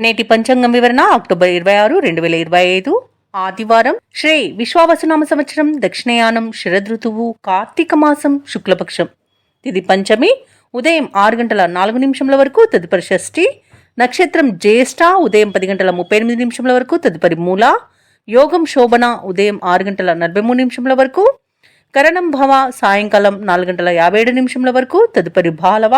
నేటి పంచాంగం వివరణ అక్టోబర్ 26, 2025 ఆదివారం. శ్రీ విశ్వావసునామ సంవత్సరం, దక్షిణయానం, శరదృతువు, కార్తీక మాసం, శుక్లపక్షం. తిది పంచమి ఉదయం 6:04 వరకు, తదుపరి షష్ఠి. నక్షత్రం జ్యేష్ఠ ఉదయం 10:38 వరకు, తదుపరి మూల. యోగం శోభన ఉదయం 6:43 వరకు, కరణం భవ సాయంకాలం 4:57 వరకు, తదుపరి భాలవ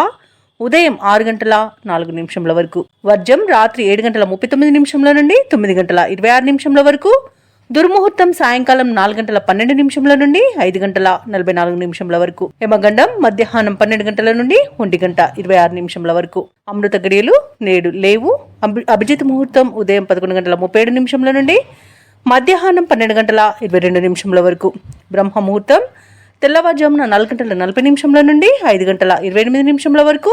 ఉదయం 6:04 వరకు. వర్జం రాత్రి 7:39 నుండి 9:26 వరకు. దుర్ముహూర్తం సాయంకాలం 4:12 నుండి 5:44 వరకు. యమగండం మధ్యాహ్నం 12 నుండి 1:26 వరకు. అమృత గడియలు నేడు లేవు. అభిజిత్ ముహూర్తం ఉదయం 11:37 నుండి మధ్యాహ్నం 12:22 వరకు. బ్రహ్మ ముహూర్తం తెల్లవారుజామున 4:40 నుండి 5:28 వరకు.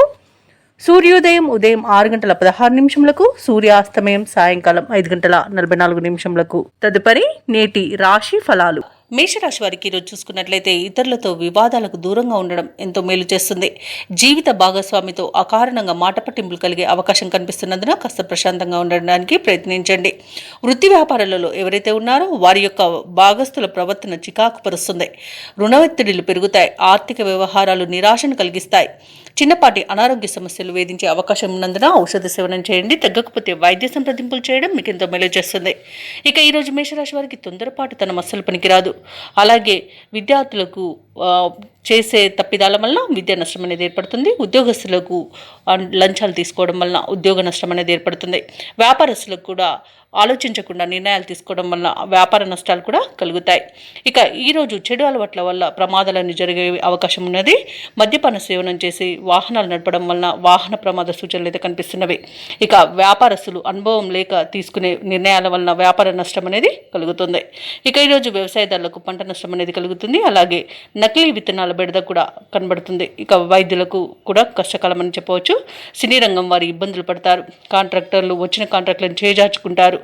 సూర్యోదయం ఉదయం 6:16 సూర్యాస్తమయం సాయంకాలం 5:44. తదుపరి నేటి రాశి ఫలాలు. మేషరాశి వారికి ఈరోజు చూసుకున్నట్లయితే ఇతరులతో వివాదాలకు దూరంగా ఉండడం ఎంతో మేలు చేస్తుంది. జీవిత భాగస్వామితో అకారణంగా మాట పట్టింపులు కలిగే అవకాశం కనిపిస్తున్నందున కాస్త ప్రశాంతంగా ఉండడానికి ప్రయత్నించండి. వృత్తి వ్యాపారాలలో ఎవరైతే ఉన్నారో వారి యొక్క భాగస్తుల ప్రవర్తన చికాకు పరుస్తుంది. రుణ ఒత్తిడిలు పెరుగుతాయి. ఆర్థిక వ్యవహారాలు నిరాశను కలిగిస్తాయి. చిన్నపాటి అనారోగ్య సమస్యలు వేధించే అవకాశం ఉన్నందున ఔషధ సేవనం చేయండి. తగ్గకపోతే వైద్య సంప్రదింపులు చేయడం మీకు ఎంతో మేలు చేస్తుంది. ఇక ఈరోజు మేషరాశి వారికి తొందరపాటు తన అస్సలు పనికిరాదు. అలాగే విద్యార్థులకు చేసే తప్పిదాల వల్ల విద్యా నష్టం అనేది ఏర్పడుతుంది. ఉద్యోగస్తులకు లంచాలు తీసుకోవడం వలన ఉద్యోగ నష్టం అనేది ఏర్పడుతుంది. వ్యాపారస్తులకు కూడా ఆలోచించకుండా నిర్ణయాలు తీసుకోవడం వల్ల వ్యాపార నష్టాలు కూడా కలుగుతాయి. ఇక ఈరోజు చెడు అలవాట్ల వల్ల ప్రమాదాలన్నీ జరిగే అవకాశం ఉన్నది. మద్యపాన సేవనం చేసి వాహనాలు నడపడం వలన వాహన ప్రమాద సూచనలు అయితే కనిపిస్తున్నవి. ఇక వ్యాపారస్తులు అనుభవం లేక తీసుకునే నిర్ణయాల వలన వ్యాపార నష్టం అనేది కలుగుతుంది. ఇక ఈరోజు వ్యవసాయదారులకు పంట నష్టం అనేది కలుగుతుంది. అలాగే నకిలీ విత్తనాల బెడద కూడా కనబడుతుంది. ఇక వైద్యులకు కూడా కష్టకాలం అని చెప్పవచ్చు. సినీ రంగం వారి ఇబ్బందులు పడతారు. కాంట్రాక్టర్లు వచ్చిన కాంట్రాక్టులను చేజార్చుకుంటారు.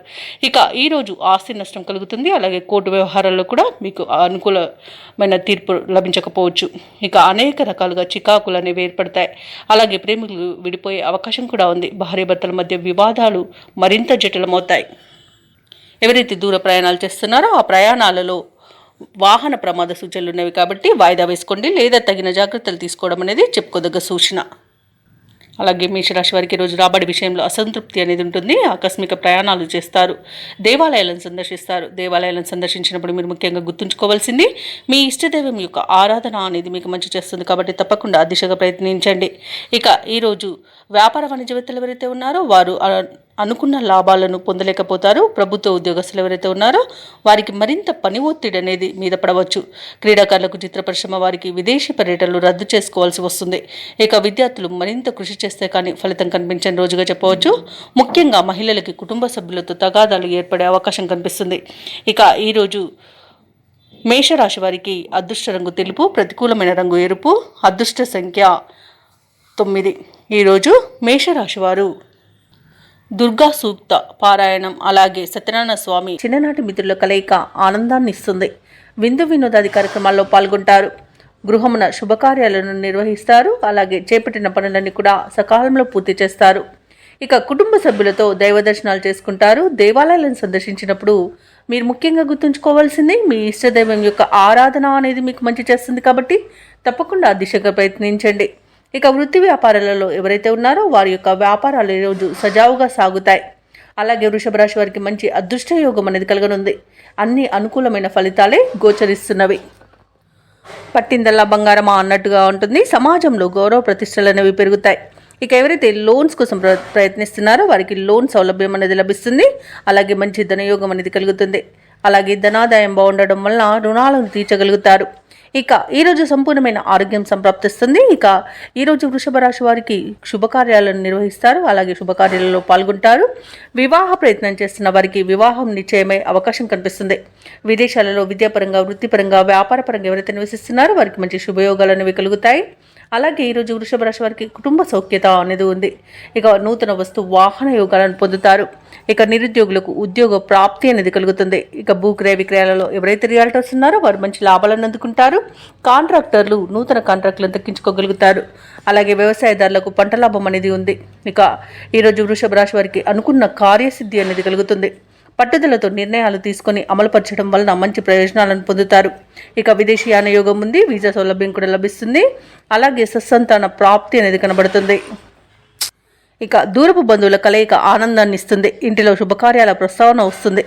ఇక ఈరోజు ఆస్తి నష్టం కలుగుతుంది. అలాగే కోర్టు వ్యవహారాల్లో కూడా మీకు అనుకూలమైన తీర్పు లభించకపోవచ్చు. ఇక అనేక రకాలుగా చికాకులు అనేవి ఏర్పడతాయి. అలాగే ప్రేమికులు విడిపోయే అవకాశం కూడా ఉంది. భార్యాభర్తల మధ్య వివాదాలు మరింత జటిలమవుతాయి. ఎవరైతే దూర ప్రయాణాలు చేస్తున్నారో ఆ ప్రయాణాలలో వాహన ప్రమాద సూచనలు ఉన్నవి కాబట్టి వాయిదా వేసుకోండి, లేదా తగిన జాగ్రత్తలు తీసుకోవడం అనేది చెప్పుకోదగ్గ సూచన. అలాగే మేషరాశి వారికి రోజు రాబడి విషయంలో అసంతృప్తి అనేది ఉంటుంది. ఆకస్మిక ప్రయాణాలు చేస్తారు. దేవాలయాలను సందర్శిస్తారు. దేవాలయాలను సందర్శించినప్పుడు మీరు ముఖ్యంగా గుర్తుంచుకోవాల్సింది మీ ఇష్టదైవం యొక్క ఆరాధన అనేది మీకు మంచి చేస్తుంది కాబట్టి తప్పకుండా ఆ దిశగా ప్రయత్నించండి. ఇక ఈరోజు వ్యాపార వాణిజ్యవేత్తలు ఎవరైతే ఉన్నారో వారు అనుకున్న లాభాలను పొందలేకపోతారు. ప్రభుత్వ ఉద్యోగస్తులు ఎవరైతే ఉన్నారో వారికి మరింత పని ఒత్తిడి అనేది మీద పడవచ్చు. క్రీడాకారులకు, చిత్ర పరిశ్రమ వారికి విదేశీ పర్యటనలు రద్దు చేసుకోవాల్సి వస్తుంది. ఇక విద్యార్థులు మరింత కృషి చేస్తే కానీ ఫలితం కనిపించని రోజుగా చెప్పవచ్చు. ముఖ్యంగా మహిళలకి కుటుంబ సభ్యులతో తగాదాలు ఏర్పడే అవకాశం కనిపిస్తుంది. ఇక ఈరోజు మేషరాశి వారికి అదృష్ట రంగు తెలుపు, ప్రతికూలమైన రంగు ఎరుపు, అదృష్ట సంఖ్య 9. ఈరోజు మేషరాశి వారు దుర్గా సూక్త పారాయణం, అలాగే సత్యనారాయణ స్వామి చిన్ననాటి మిత్రుల కలయిక ఆనందాన్ని ఇస్తుంది. విందు వినోదాది కార్యక్రమాల్లో పాల్గొంటారు. గృహమున శుభకార్యాలను నిర్వహిస్తారు. అలాగే చేపట్టిన పనులన్నీ కూడా సకాలంలో పూర్తి చేస్తారు. ఇక కుటుంబ సభ్యులతో దైవ దర్శనాలు చేసుకుంటారు. దేవాలయాలను సందర్శించినప్పుడు మీరు ముఖ్యంగా గుర్తుంచుకోవాల్సింది మీ ఇష్టదైవం యొక్క ఆరాధన అనేది మీకు మంచి చేస్తుంది కాబట్టి తప్పకుండా ఆ దిశగా ప్రయత్నించండి. ఇక వృత్తి వ్యాపారాలలో ఎవరైతే ఉన్నారో వారి యొక్క వ్యాపారాలు ఈరోజు సజావుగా సాగుతాయి. అలాగే వృషభ రాశి వారికి మంచి అదృష్ట యోగం అనేది కలగనుంది. అన్ని అనుకూలమైన ఫలితాలే గోచరిస్తున్నవి. పట్టిందల్లా బంగారమా అన్నట్టుగా ఉంటుంది. సమాజంలో గౌరవ ప్రతిష్టలు అనేవి పెరుగుతాయి. ఇక ఎవరైతే లోన్స్ కోసం ప్రయత్నిస్తున్నారో వారికి లోన్ సౌలభ్యం అనేది లభిస్తుంది. అలాగే మంచి ధనయోగం అనేది కలుగుతుంది. అలాగే ధనాదాయం బాగుండడం వలన రుణాలను తీర్చగలుగుతారు. ఇక ఈరోజు సంపూర్ణమైన ఆరోగ్యం సంప్రాప్తిస్తుంది. ఇక ఈరోజు వృషభ రాశి వారికి శుభకార్యాలను నిర్వహిస్తారు. అలాగే శుభకార్యాలలో పాల్గొంటారు. వివాహ ప్రయత్నం చేస్తున్న వారికి వివాహం నిశ్చయమై అవకాశం కనిపిస్తుంది. విదేశాలలో విద్యాపరంగా, వృత్తిపరంగా, వ్యాపారపరంగా ఎవరైతే నివసిస్తున్నారో వారికి మంచి శుభయోగాలు అనేవి కలుగుతాయి. అలాగే ఈరోజు వృషభ రాశి వారికి కుటుంబ సౌఖ్యత అనేది ఉంది. ఇక నూతన వస్తు వాహన యోగాలను పొందుతారు. ఇక నిరుద్యోగులకు ఉద్యోగ ప్రాప్తి అనేది కలుగుతుంది. ఇక భూక్రయ విక్రయాలలో ఎవరైతే రియాల్టర్స్ ఉన్నారో వారు మంచి లాభాలను అందుకుంటారు. కాంట్రాక్టర్లు నూతన కాంట్రాక్టులను దక్కించుకోగలుగుతారు. అలాగే వ్యవసాయదారులకు పంట లాభం అనేది ఉంది. ఇక ఈరోజు వృషభ రాశి వారికి అనుకున్న కార్యసిద్ధి అనేది కలుగుతుంది. పట్టుదలతో నిర్ణయాలు తీసుకొని అమలుపరచడం వలన మంచి ప్రయోజనాలను పొందుతారు. ఇక విదేశీయాన యోగం ఉంది, వీసా సౌలభ్యం కూడా లభిస్తుంది. అలాగే సత్సంతాన ప్రాప్తి అనేది కనబడుతుంది. ఇక దూరపు బంధువుల కలయిక ఆనందాన్ని ఇస్తుంది. ఇంటిలో శుభకార్యాల ప్రస్తావన వస్తుంది.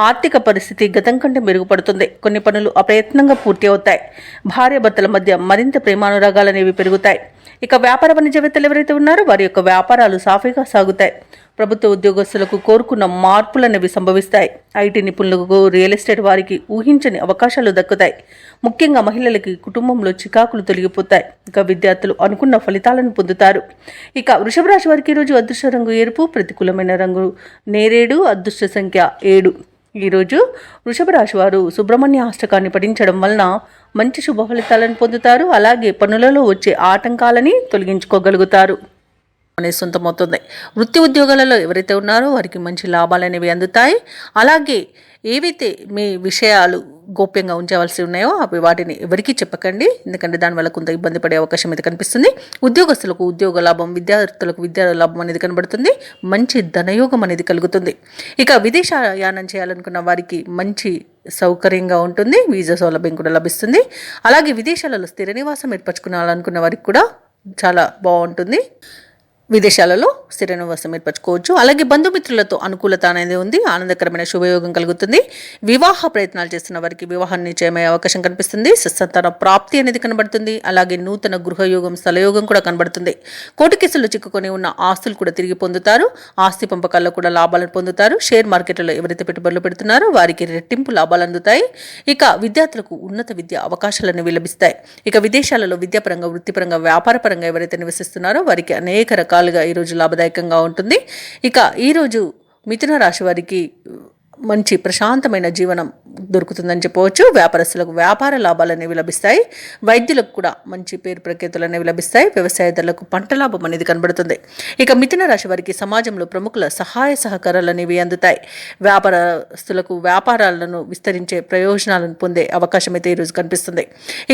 ఆర్థిక పరిస్థితి గతం కంటే మెరుగుపడుతుంది. కొన్ని పనులు అప్రయత్నంగా పూర్తి అవుతాయి. భార్యాభర్తల మధ్య మరింత ప్రేమానురాగాలు అనేవి పెరుగుతాయి. ఇక వ్యాపార వాణిజ్యవేత్తలు ఎవరైతే ఉన్నారో వారి యొక్క వ్యాపారాలు సాఫీగా సాగుతాయి. ప్రభుత్వ ఉద్యోగస్తులకు కోరుకున్న మార్పులు అనేవి సంభవిస్తాయి. ఐటీ నిపుణులకు, రియల్ ఎస్టేట్ వారికి ఊహించని అవకాశాలు దక్కుతాయి. ముఖ్యంగా మహిళలకి కుటుంబంలో చికాకులు తొలగిపోతాయి. ఇక విద్యార్థులు అనుకున్న ఫలితాలను పొందుతారు. ఇక వృషభ రాశి వారికి ఈరోజు అదృష్ట రంగు ఎరుపు, ప్రతికూలమైన రంగు నేరేడు, అదృష్ట సంఖ్య 7. ఈరోజు వృషభ రాశి వారు సుబ్రహ్మణ్య అష్టకాన్ని పఠించడం వలన మంచి శుభ ఫలితాలను పొందుతారు. అలాగే పనులలో వచ్చే ఆటంకాలని తొలగించుకోగలుగుతారు అనే సొంతమవుతుంది. వృత్తి ఉద్యోగాలలో ఎవరైతే ఉన్నారో వారికి మంచి లాభాలు అనేవి అందుతాయి. అలాగే ఏవైతే మీ విషయాలు గోప్యంగా ఉంచవలసి ఉన్నాయో అవి వాటిని ఎవరికీ చెప్పకండి, ఎందుకంటే దానివల్ల కొంత ఇబ్బంది పడే అవకాశం అయితే కనిపిస్తుంది. ఉద్యోగస్తులకు ఉద్యోగ లాభం, విద్యార్థులకు విద్యా లాభం అనేది కనబడుతుంది. మంచి ధనయోగం అనేది కలుగుతుంది. ఇక విదేశయానం చేయాలనుకున్న వారికి మంచి సౌకర్యంగా ఉంటుంది. వీసా సౌలభ్యం కూడా లభిస్తుంది. అలాగే విదేశాలలో స్థిర నివాసం ఏర్పరచుకోవాలనుకున్న వారికి కూడా చాలా బాగుంటుంది. విదేశాలలో స్థిర నివాసం ఏర్పరచుకోవచ్చు. అలాగే బంధుమిత్రులతో అనుకూలత అనేది ఉంది. ఆనందకరమైన శుభయోగం కలుగుతుంది. వివాహ ప్రయత్నాలు చేస్తున్న వారికి వివాహం నిశ్చయమయ్యే అవకాశం కనిపిస్తుంది. సత్సంతాన ప్రాప్తి అనేది కనబడుతుంది. అలాగే నూతన గృహయోగం, స్థలయోగం కూడా కనబడుతుంది. కోర్టు కేసుల్లో చిక్కుకొని ఉన్న ఆస్తులు కూడా తిరిగి పొందుతారు. ఆస్తి పంపకాల్లో కూడా లాభాలను పొందుతారు. షేర్ మార్కెట్లో ఎవరైతే పెట్టుబడులు పెడుతున్నారో వారికి రెట్టింపు లాభాలు అందుతాయి. ఇక విద్యార్థులకు ఉన్నత విద్య అవకాశాలను లభిస్తాయి. ఇక విదేశాలలో విద్యాపరంగా, వృత్తిపరంగా, వ్యాపారపరంగా ఎవరైతే నివసిస్తున్నారో వారికి అనేక రకాలుగా ఈరోజు లాభదాయకంగా ఉంటుంది. ఇక ఈరోజు మిథున రాశి వారికి మంచి ప్రశాంతమైన జీవనం దొరుకుతుందని చెప్పవచ్చు. వ్యాపారస్తులకు వ్యాపార లాభాలు అనేవి లభిస్తాయి. వైద్యులకు కూడా మంచి పేరు ప్రఖ్యాతులు అనేవి లభిస్తాయి. వ్యవసాయదారులకు పంట లాభం అనేది కనబడుతుంది. ఇక మిథున రాశి వారికి సమాజంలో ప్రముఖుల సహాయ సహకారాలు అనేవి అందుతాయి. వ్యాపారస్తులకు వ్యాపారాలను విస్తరించే ప్రయోజనాలను పొందే అవకాశం అయితే ఈరోజు కనిపిస్తుంది.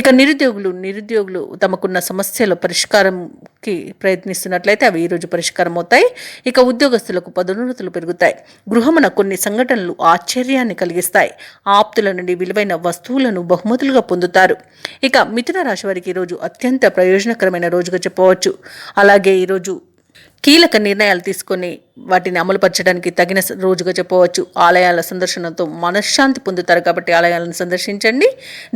ఇక నిరుద్యోగులు తమకున్న సమస్యల పరిష్కారంకి ప్రయత్నిస్తున్నట్లయితే అవి ఈరోజు పరిష్కారం అవుతాయి. ఇక ఉద్యోగస్తులకు పదోన్నతులు పెరుగుతాయి. గృహమున కొన్ని సంఘటనలు ఆశ్చర్యాన్ని కలిగిస్తాయి. ఆప్తుల నుండి విలువైన వస్తువులను బహుమతులుగా పొందుతారు. ఇక మిథున రాశి వారికి ఈరోజు అత్యంత ప్రయోజనకరమైన రోజుగా చెప్పవచ్చు. అలాగే ఈరోజు కీలక నిర్ణయాలు తీసుకొని వాటిని అమలుపరచడానికి తగిన రోజుగా చెప్పవచ్చు. ఆలయాల సందర్శనతో మనశ్శాంతి పొందుతారు కాబట్టి ఆలయాలను సందర్శించండి.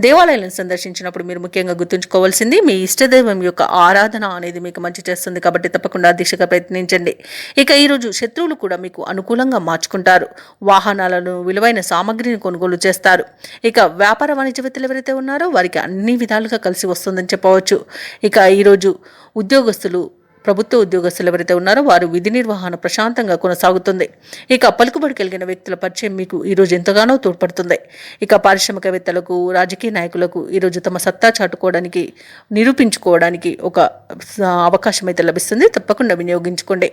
దేవాలయాలను సందర్శించినప్పుడు మీరు ముఖ్యంగా గుర్తుంచుకోవాల్సింది మీ ఇష్టదైవం యొక్క ఆరాధన అనేది మీకు మంచి చేస్తుంది కాబట్టి తప్పకుండా దీక్షగా ప్రయత్నించండి. ఇక ఈరోజు శత్రువులు కూడా మీకు అనుకూలంగా మార్చుకుంటారు. వాహనాలను, విలువైన సామగ్రిని కొనుగోలు చేస్తారు. ఇక వ్యాపార వాణిజ్యవేత్తలు ఎవరైతే ఉన్నారో వారికి అన్ని విధాలుగా కలిసి వస్తుందని చెప్పవచ్చు. ఇక ఈరోజు ప్రభుత్వ ఉద్యోగస్తులు ఎవరైతే ఉన్నారో వారు విధి నిర్వహణ ప్రశాంతంగా కొనసాగుతుంది. ఇక పలుకుబడి కలిగిన వ్యక్తుల పరిచయం మీకు ఈరోజు ఎంతగానో తోడ్పడుతుంది. ఇక పారిశ్రామికవేత్తలకు, రాజకీయ నాయకులకు ఈరోజు తమ సత్తా చాటుకోవడానికి, నిరూపించుకోవడానికి ఒక అవకాశం అయితే లభిస్తుంది. తప్పకుండా వినియోగించుకోండి.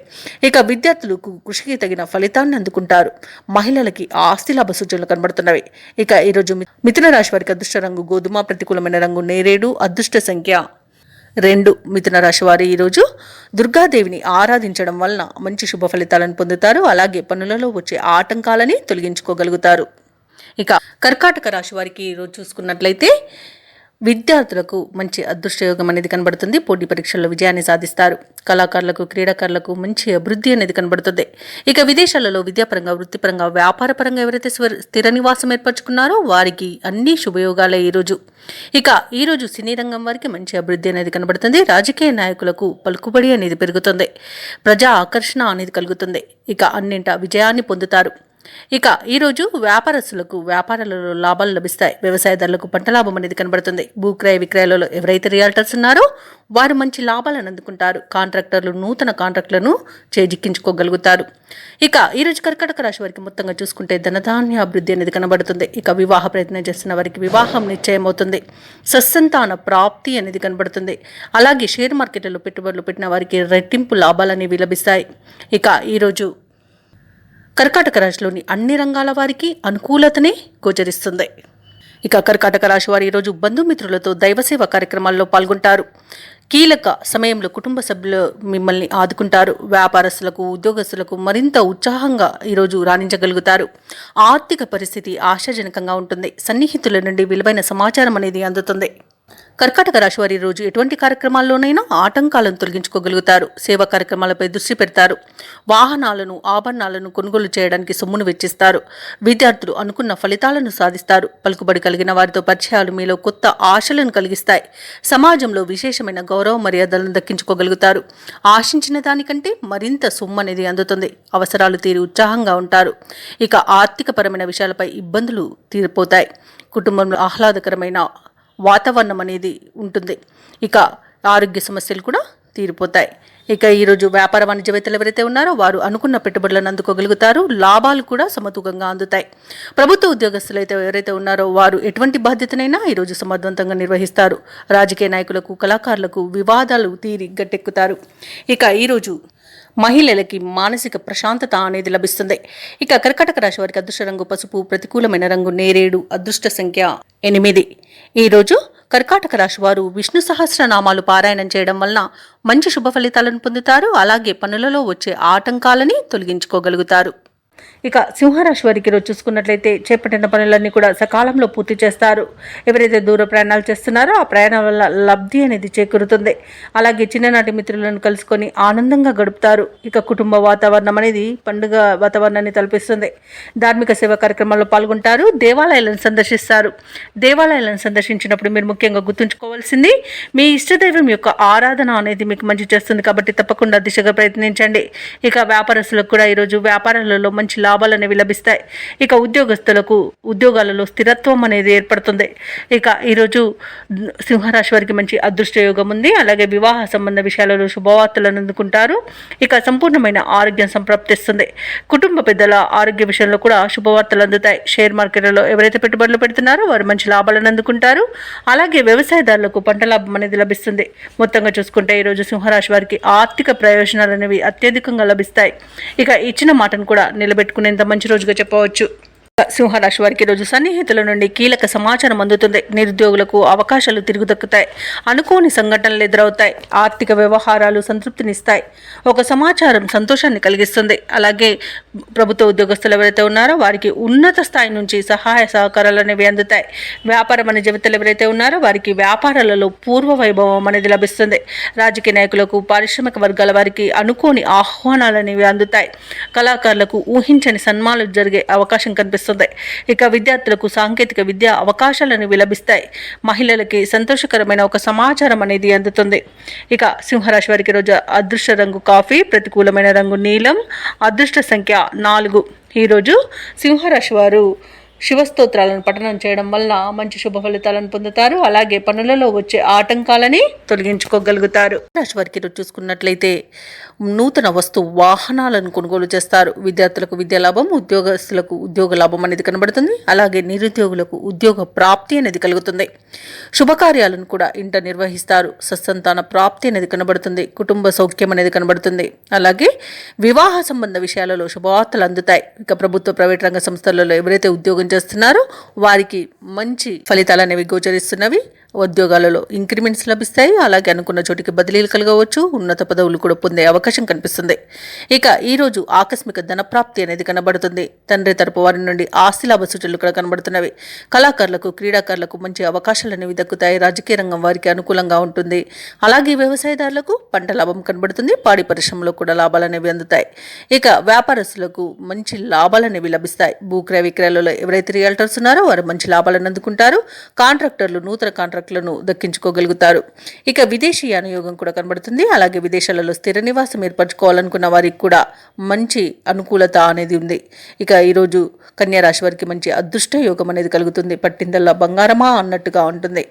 ఇక విద్యార్థులకు కృషికి తగిన ఫలితాన్ని అందుకుంటారు. మహిళలకి ఆస్తి లాభ సూచనలు కనబడుతున్నవి. ఇక ఈరోజు మిథున రాశి వారికి అదృష్ట రంగు గోధుమ, ప్రతికూలమైన రంగు నేరేడు, అదృష్ట సంఖ్య 2. మిథున రాశి వారు ఈరోజు దుర్గాదేవిని ఆరాధించడం వలన మంచి శుభ ఫలితాలను పొందుతారు. అలాగే పనులలో వచ్చే ఆటంకాలని తొలగించుకోగలుగుతారు. ఇక కర్కాటక రాశి వారికి ఈరోజు చూసుకున్నట్లయితే విద్యార్థులకు మంచి అదృష్టయోగం అనేది కనబడుతుంది. పోటీ పరీక్షల్లో విజయాన్ని సాధిస్తారు. కళాకారులకు, క్రీడాకారులకు మంచి అభివృద్ధి అనేది కనబడుతుంది. ఇక విదేశాలలో విద్యాపరంగా, వృత్తిపరంగా, వ్యాపారపరంగా ఎవరైతే స్థిర నివాసం ఏర్పరచుకున్నారో వారికి అన్ని శుభయోగాలే ఈరోజు. ఇక ఈరోజు సినీ రంగం వారికి మంచి అభివృద్ధి అనేది కనబడుతుంది. రాజకీయ నాయకులకు పలుకుబడి అనేది పెరుగుతుంది. ప్రజా ఆకర్షణ అనేది కలుగుతుంది. ఇక అన్నింటా విజయాన్ని పొందుతారు. ఇక ఈరోజు వ్యాపారస్తులకు వ్యాపారాలలో లాభాలు లభిస్తాయి. వ్యవసాయదారులకు పంట లాభం అనేది కనబడుతుంది. భూక్రయ విక్రయాలలో ఎవరైతే రియాల్టర్స్ ఉన్నారో వారు మంచి లాభాలను అందుకుంటారు. కాంట్రాక్టర్లు నూతన కాంట్రాక్టులను చేజిక్కించుకోగలుగుతారు. ఇక ఈరోజు కర్కాటక రాశి వారికి మొత్తంగా చూసుకుంటే ధనధాన్య అభివృద్ధి అనేది కనబడుతుంది. ఇక వివాహ ప్రయత్నం చేస్తున్న వారికి వివాహం నిశ్చయం అవుతుంది. సత్సంతాన ప్రాప్తి అనేది కనబడుతుంది. అలాగే షేర్ మార్కెట్లో పెట్టుబడులు పెట్టిన వారికి రెట్టింపు లాభాలు అనేవి లభిస్తాయి. ఇక ఈరోజు కర్కాటక రాశిలోని అన్ని రంగాల వారికి అనుకూలతనే గోచరిస్తుంది. ఇక కర్కాటక రాశి వారు ఈరోజు బంధుమిత్రులతో దైవసేవ కార్యక్రమాల్లో పాల్గొంటారు. కీలక సమయంలో కుటుంబ సభ్యులు మిమ్మల్ని ఆదుకుంటారు. వ్యాపారస్తులకు, ఉద్యోగస్తులకు మరింత ఉత్సాహంగా ఈరోజు రాణించగలుగుతారు. ఆర్థిక పరిస్థితి ఆశాజనకంగా ఉంటుంది. సన్నిహితుల నుండి విలువైన సమాచారం అనేది అందుతుంది. కర్కాటక రాశి వారి రోజు ఎటువంటి కార్యక్రమాల్లోనైనా ఆటంకాలను తొలగించుకోగలుగుతారు. సేవా కార్యక్రమాలపై దృష్టి పెడతారు. వాహనాలను, ఆభరణాలను కొనుగోలు చేయడానికి సొమ్మును వెచ్చిస్తారు. విద్యార్థులు అనుకున్న ఫలితాలను సాధిస్తారు. పలుకుబడి కలిగిన వారితో పరిచయాలు మీలో కొత్త ఆశలను కలిగిస్తాయి. సమాజంలో విశేషమైన గౌరవ మర్యాదలను దక్కించుకోగలుగుతారు. ఆశించిన దానికంటే మరింత సొమ్ము అనేది అందుతుంది. అవసరాలు తీరి ఉత్సాహంగా ఉంటారు. ఇక ఆర్థికపరమైన విషయాలపై ఇబ్బందులు తీరిపోతాయి. కుటుంబంలో ఆహ్లాదకరమైన వాతావరణం అనేది ఉంటుంది. ఇక ఆరోగ్య సమస్యలు కూడా తీరిపోతాయి. ఇక ఈరోజు వ్యాపార వాణిజ్యవేత్తలు ఎవరైతే ఉన్నారో వారు అనుకున్న పెట్టుబడులను అందుకోగలుగుతారు. లాభాలు కూడా సమతూకంగా అందుతాయి. ప్రభుత్వ ఉద్యోగస్తులు అయితే ఎవరైతే ఉన్నారో వారు ఎటువంటి బాధ్యతనైనా ఈరోజు సమర్థవంతంగా నిర్వహిస్తారు. రాజకీయ నాయకులకు, కళాకారులకు వివాదాలు తీరి గట్టెక్కుతారు. ఇక ఈరోజు మహిళలకి మానసిక ప్రశాంతత అనేది లభిస్తుంది. ఇక కర్కాటక రాశి వారికి అదృష్ట రంగు పసుపు, ప్రతికూలమైన రంగు నేరేడు, అదృష్ట సంఖ్య 8. ఈరోజు కర్కాటక రాశి వారు విష్ణు సహస్రనామాలు పారాయణం చేయడం వలన మంచి శుభ ఫలితాలను పొందుతారు. అలాగే పనులలో వచ్చే ఆటంకాలని తొలగించుకోగలుగుతారు. ఇక సింహరాశి వారికి రోజు చూసుకున్నట్లయితే చేపట్టిన పనులన్నీ కూడా సకాలంలో పూర్తి చేస్తారు. ఎవరైతే దూర ప్రయాణాలు చేస్తున్నారో ఆ ప్రయాణాల వల్ల లబ్ధి అనేది చేకూరుతుంది. అలాగే చిన్ననాటి మిత్రులను కలుసుకొని ఆనందంగా గడుపుతారు. ఇక కుటుంబ వాతావరణం అనేది పండుగ వాతావరణాన్ని తలపిస్తుంది. ధార్మిక సేవా కార్యక్రమాల్లో పాల్గొంటారు. దేవాలయాలను సందర్శిస్తారు. దేవాలయాలను సందర్శించినప్పుడు మీరు ముఖ్యంగా గుర్తుంచుకోవాల్సింది మీ ఇష్టదైవం యొక్క ఆరాధన అనేది మీకు మంచి చేస్తుంది. కాబట్టి తప్పకుండా దిశగా ప్రయత్నించండి. ఇక వ్యాపారస్తులకు కూడా ఈరోజు వ్యాపారాలలో మంచి లాభాలు అనేవి లభిస్తాయి. ఇక ఉద్యోగస్తులకు ఉద్యోగాలలో స్థిరత్వం అనేది ఏర్పడుతుంది. ఇక ఈరోజు సింహరాశి వారికి మంచి అదృష్ట యోగం ఉంది. అలాగే వివాహ సంబంధ విషయాలలో శుభవార్తలను అందుకుంటారు. ఇక సంపూర్ణమైన ఆరోగ్యం సంప్రాప్తిస్తుంది. కుటుంబ పెద్దల ఆరోగ్య విషయంలో కూడా శుభవార్తలు అందుతాయి. షేర్ మార్కెట్లలో ఎవరైతే పెట్టుబడులు పెడుతున్నారో వారు మంచి లాభాలను అందుకుంటారు. అలాగే వ్యవసాయదారులకు పంట లాభం అనేది లభిస్తుంది. మొత్తంగా చూసుకుంటే ఈరోజు సింహరాశి వారికి ఆర్థిక ప్రయోజనాలు అనేవి అత్యధికంగా లభిస్తాయి. ఇక ఇచ్చిన మాటను కూడా నిలబెట్టుకునేంత మంచి రోజుగా చెప్పవచ్చు. సింహరాశి వారికి రోజు సన్నిహితుల నుండి కీలక సమాచారం అందుతుంది. నిరుద్యోగులకు అవకాశాలు తిరుగు దక్కుతాయి. అనుకోని సంఘటనలు ఎదురవుతాయి. ఆర్థిక వ్యవహారాలు సంతృప్తినిస్తాయి. ఒక సమాచారం సంతోషాన్ని కలిగిస్తుంది. అలాగే ప్రభుత్వ ఉద్యోగస్తులు ఎవరైతే ఉన్నారో వారికి ఉన్నత స్థాయి నుంచి సహాయ సహకారాలు అనేవి అందుతాయి. వ్యాపార వాణిజ్యవేత్తలు ఎవరైతే ఉన్నారో వారికి వ్యాపారాలలో పూర్వ వైభవం అనేది లభిస్తుంది. రాజకీయ నాయకులకు, పారిశ్రామిక వర్గాల వారికి అనుకోని ఆహ్వానాలు అనేవి అందుతాయి. కళాకారులకు ఊహించని సన్మానాలు జరిగే అవకాశం కనిపిస్తుంది. ఇక విద్యార్థులకు సాంకేతిక విద్యా అవకాశాలను లభిస్తాయి. మహిళలకి సంతోషకరమైన ఒక సమాచారం అనేది అందుతుంది. ఇక సింహరాశి వారికి రోజు అదృష్ట రంగు కాఫీ, ప్రతికూలమైన రంగు నీలం, అదృష్ట సంఖ్య 4. ఈరోజు సింహరాశి వారు శివస్తోత్రాలను పఠనం చేయడం వల్ల మంచి శుభ ఫలితాలను పొందుతారు. అలాగే పనులలో వచ్చే ఆటంకాలని తొలగించుకోగలుగుతారు. రాశి వారికి చూసుకున్నట్లయితే నూతన వస్తు వాహనాలను కొనుగోలు చేస్తారు. విద్యార్థులకు విద్యా లాభం, ఉద్యోగస్తులకు ఉద్యోగ లాభం అనేది కనబడుతుంది. అలాగే నిరుద్యోగులకు ఉద్యోగ ప్రాప్తి అనేది కలుగుతుంది. శుభకార్యాలను కూడా ఇంట నిర్వహిస్తారు. సత్సంతాన ప్రాప్తి అనేది కనబడుతుంది. కుటుంబ సౌఖ్యం అనేది కనబడుతుంది. అలాగే వివాహ సంబంధ విషయాలలో శుభవార్తలు అందుతాయి. ఇక ప్రభుత్వ, ప్రైవేట్ రంగ సంస్థలలో ఎవరైతే ఉద్యోగం చేస్తున్నారో వారికి మంచి ఫలితాలు అనేవి గోచరిస్తున్నవి. ఉద్యోగాలలో ఇంక్రిమెంట్స్ లభిస్తాయి. అలాగే అనుకున్న చోటికి బదిలీలు కలగవచ్చు. ఉన్నత పదవులు కూడా పొందే అవకాశం కనిపిస్తుంది. ఇక ఈరోజు ఆకస్మిక ధనప్రాప్తి అనేది కనబడుతుంది. తండ్రి తరపు వారి నుండి ఆస్తి లాభ సూచనలు కూడా కనబడుతున్నవి. కళాకారులకు, క్రీడాకారులకు మంచి అవకాశాలు అనేవి దక్కుతాయి. రాజకీయ రంగం వారికి అనుకూలంగా ఉంటుంది. అలాగే వ్యవసాయదారులకు పంట లాభం కనబడుతుంది. పాడి పరిశ్రమలో కూడా లాభాలు అనేవి అందుతాయి. ఇక వ్యాపారస్తులకు మంచి లాభాలు అనేవి లభిస్తాయి. భూక్రయ విక్రయాలలో ఎవరైతే రియల్టర్స్ ఉన్నారో వారు మంచి లాభాలను అందుకుంటారు. కాంట్రాక్టర్లు నూతన కాంట్రాక్టర్లను దక్కించుకోగలుగుతారు. ఇక విదేశీ యానయోగం కూడా కనబడుతుంది. అలాగే విదేశాలలో స్థిర నివాసం ఏర్పరచుకోవాలనుకున్న వారికి కూడా మంచి అనుకూలత అనేది ఉంది. ఇక ఈరోజు కన్యా రాశి వారికి మంచి అదృష్ట యోగం అనేది కలుగుతుంది. పట్టిందల్లా బంగారమా అన్నట్టుగా ఉంటుంది.